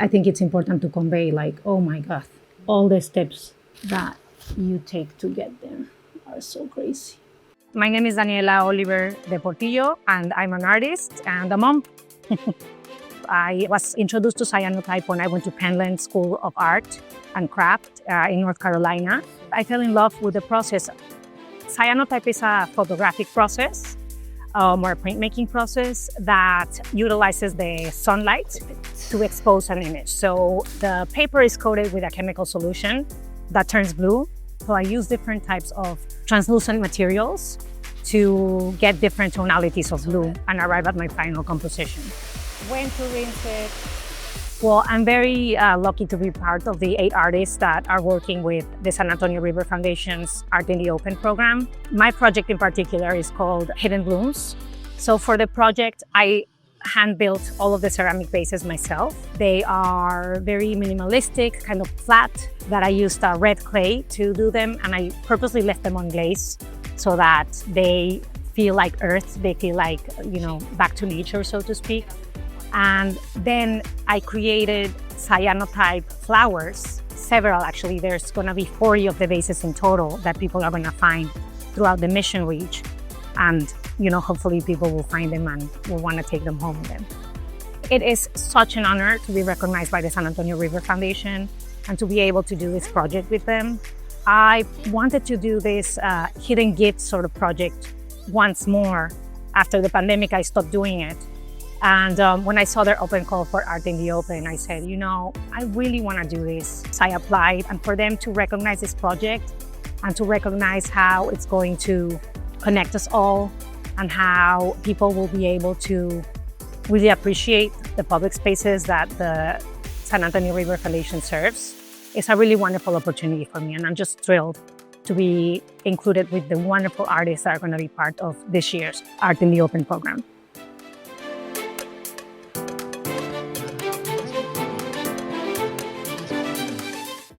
I think it's important to convey like, oh my God, all the steps that you take to get there are so crazy. My name is Daniela Oliver de Portillo, and I'm an artist and a mom. I was introduced to cyanotype when I went to Penland School of Art and Craft in North Carolina. I fell in love with the process. Cyanotype is a photographic process or a printmaking process that utilizes the sunlight to expose an image. So the paper is coated with a chemical solution that turns blue. So I use different types of translucent materials to get different tonalities of blue and arrive at my final composition. When to rinse it? Well, I'm very lucky to be part of the 8 artists that are working with the San Antonio River Foundation's Art in the Open program. My project in particular is called Hidden Blooms. So for the project, I hand-built all of the ceramic bases myself. They are very minimalistic, kind of flat, that I used red clay to do them, and I purposely left them on glaze so that they feel like earth, they feel like, back to nature, so to speak. And then I created cyanotype flowers, several actually. There's gonna be 40 of the bases in total that people are gonna find throughout the mission reach. And hopefully people will find them and will wanna take them home with them. It is such an honor to be recognized by the San Antonio River Foundation and to be able to do this project with them. I wanted to do this hidden gift sort of project once more. After the pandemic, I stopped doing it. And when I saw their open call for Art in the Open, I said, I really want to do this. So I applied, and for them to recognize this project and to recognize how it's going to connect us all and how people will be able to really appreciate the public spaces that the San Antonio River Foundation serves, it's a really wonderful opportunity for me. And I'm just thrilled to be included with the wonderful artists that are going to be part of this year's Art in the Open program.